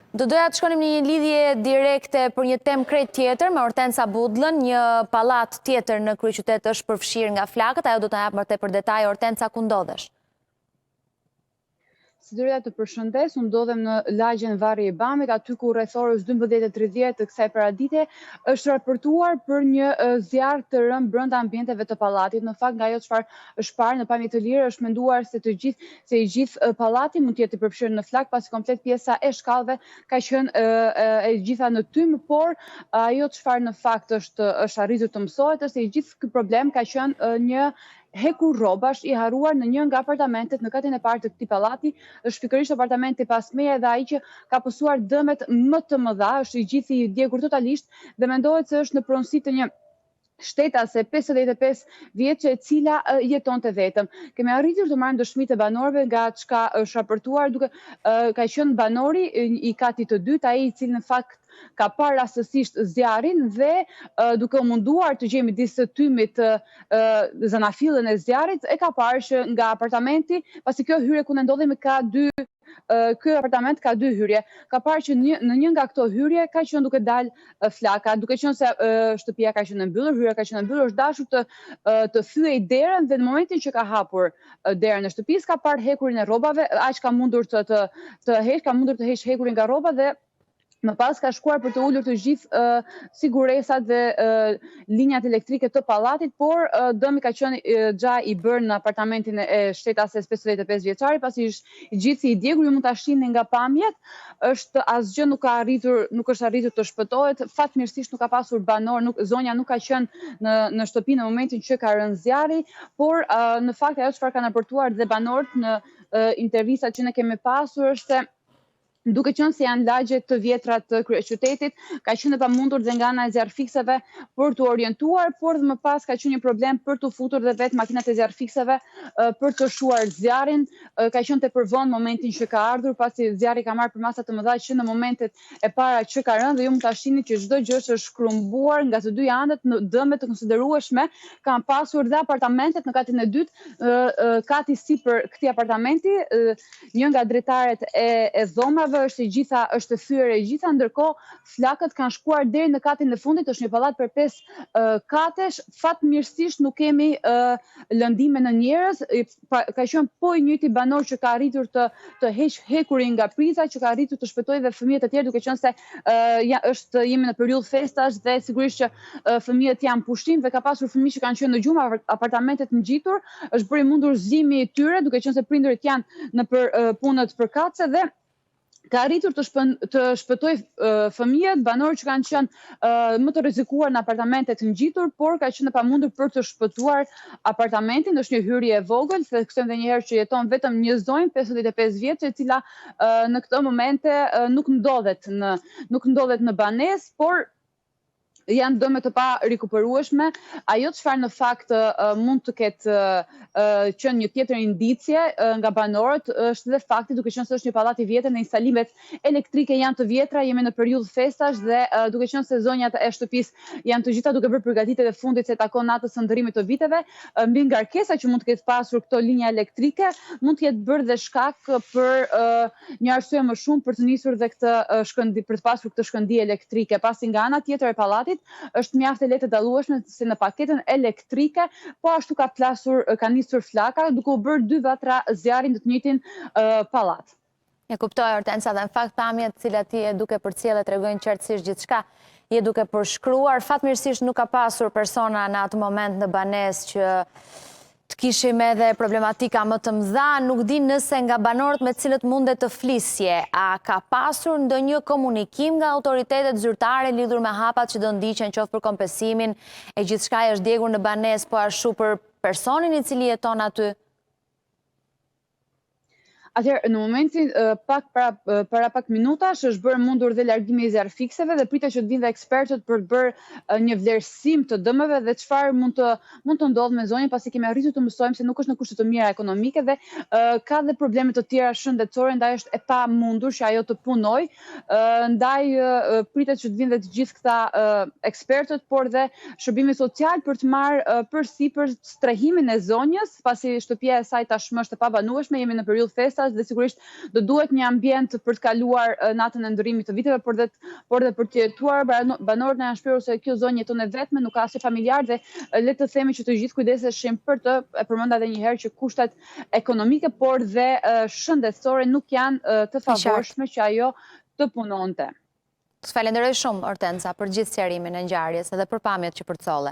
Do doja të shkonim në një lidhje direkte për një temë krejt tjetër me Ortenca Budllën, një pallat tjetër në kryeqytet është përfshirë nga flakët, ajo do të jap më tepër detaj. Ortenca, ku ndodhesh? Si doja të përshëndes, unë ndodhem në lagjen Varri i Bamit, aty ku rreth orës 12:30 të kësaj paradite është raportuar për një zjarr të rënë brenda ambienteve të pallatit. Në fakt, nga ajo çfarë është parë në pamje të lirë, është menduar se i gjithë pallati mund të jetë i përfshirë në flak, pasi komplet pjesa e shkallëve ka qenë e gjitha në tym, por ajo çfarë në fakt është arritur të mësohet është se i gjithë ky problem ka qenë një hekur rrobash i harruar në një nga apartamentet në katin e parë të këtij pallati. Është pikërisht apartamenti pas meje dhe ai që ka pësuar dëmet më të mëdha, është i gjithë i djegur totalisht dhe mendohet se është në pronësi të një shtetase 55 vjeçe e cila jetonte vetëm. Kemi arritur të marrim dëshmi të banorëve nga çka është raportuar, duke ka qenë banori i katit të dytë, ai i cili në fakt ka parë rastësisht zjarrin dhe duke u munduar të gjejë midis tymit zanafillën e zjarrit, e ka parë që nga apartamenti, pasi kjo hyrje ku ne ndodhemi ky apartament ka dy hyrje. Ka parë që në një nga këto hyrje ka qenë duke dalë flaka, duke qenë se shtëpia ka qenë e mbyllur, hyrja ka qenë e mbyllur, është dashur të thyej derën dhe në momentin që ka hapur derën e shtëpisë ka parë hekurin e rrobave, aq ka mundur të heq hekurin nga rroba dhe më pas ka shkuar për të ulur të gjithë siguresat dhe linjat elektrike të pallatit, por dëmi ka qenë xha i bërë në apartamentin e shtetases 55 vjeçari, pasi i gjithë i djegur, ju mund ta shihni nga pamjet, është asgjë nuk është arritur të shpëtohet. Fatmirësisht nuk ka pasur banor, zonja nuk ka qenë në shtëpi në momentin që ka rënë zjarri, por në fakt ajo çfarë kanë raportuar dhe banorët në intervistat që ne kemi pasur është se duke qenë se janë lagje të vjetra të kryeqytetit, ka qenë e pamundur dhe nga ana e zjarrfikseve për të orientuar, por dhe më pas ka qenë një problem për të futur dhe vetë makinat e zjarrfikseve për të shuar zjarrin. Ka qenë tepër vonë momentin që ka ardhur, pasi zjarri ka marrë përmasa të mëdha që në momentet e para që ka rënë dhe ju mund ta shihni që çdo gjë është shkrumbuar nga të dy anët në dëme të konsiderueshme. Kanë pasur dhe apartamentet në katin e dytë, kati sipër këtij apartamenti, një nga drejtaret e dhomave është thyer e gjitha, ndërkohë flakët kanë shkuar deri në katin e fundit, është një pallat për 5 katesh. Fatmirësisht nuk kemi lëndime në njerëz, ka qenë po i njëjti banor që ka arritur të heq hekurin nga priza, që ka arritur të shpëtojë dhe fëmijët e tjerë, duke qenë se jemi në periudhë festash dhe sigurisht që fëmijët janë pushtim dhe ka pasur fëmijë që kanë qenë në gjumë apartamentet ngjitur, është bërë mundur zgjimi i tyre, duke qenë se prindërit janë në punët përkatëse dhe ka arritur të shpëtoj fëmijët, banorë që kanë qenë më të rrezikuar në apartamentet ngjitur, por ka qenë e pamundur për të shpëtuar apartamentin. Është një hyrje e vogël, theksojmë edhe një herë që jeton vetëm një zonjë 55 vjeçe, e cila në këtë momente nuk ndodhet në banesë, por janë dëme të pa rikuperueshme. Ajo çfarë në fakt mund të ketë qenë një tjetër indicje nga banorët është dhe fakti, duke qenë se është një pallat i vjetër dhe instalimet elektrike janë të vjetra, jemi në periudhë festash dhe duke qenë se zonjat e shtëpisë janë të gjitha duke bërë përgatitjet e fundit se takon natës së ndërrimit të viteve, mbi ngarkesa që mund të ketë pasur këto linja elektrike, mund të jetë bërë dhe shkak për një arsye më shumë për të nisur dhe për të pasur këtë shkëndijë elektrike, pasi nga ana tjetër e pallatit është mjaft e lehtë të dallueshme se në paketën elektrike, po ashtu ka nisur flaka, duke u bërë 2 vatra zjarri në të njëjtin pallat. E kuptoj, Ortenca, dhe në fakt pamjet të cilat ti e duke përcjellë tregojnë qartësisht gjithçka, je duke përshkruar. Fatmirësisht nuk ka pasur persona në atë moment në banesë që të kishim edhe problematika më të mëdha. Nuk di nëse nga banorët me cilët mundet të flisje, a ka pasur ndonjë komunikim nga autoritetet zyrtare lidhur me hapat që do ndiqen, qoftë për kompensimin e gjithçka është djegur në banesë, po ashtu për personin i cili jeton aty? Atëherë, në momentin para pak minutash është bërë mundur dhe largimi i zjarrfikseve dhe pritet që të vinë dhe ekspertët për të bërë një vlerësim të dëmeve dhe çfarë mund të ndodhë me zonjën, pasi kemi arritur të mësojmë se nuk është në kushte të mira ekonomike dhe ka dhe probleme të tjera shëndetësore, ndaj është e pamundur që ajo të punojë. Ndaj pritet që të vinë dhe të gjithë këta ekspertët, por dhe shërbimi social për të marrë përsipër strehimin e zonjës, pasi shtëpia e saj tashmë është e pabanueshme, jemi në periudhë festa. festas dhe sigurisht do duhet një ambient për të kaluar natën e ndërimit të viteve, por dhe për të jetuar. Banorët na janë shprehur se kjo zonë jeton e vetme, nuk ka asnjë familjar dhe le të themi që të gjithë kujdeseshin për të, e përmenda edhe një herë që kushtet ekonomike por dhe shëndetësore nuk janë të favorshme që ajo të punonte. Falenderoj shumë, Hortensa, për gjithë sqarimin e ngjarjes edhe për pamjet që përcolle.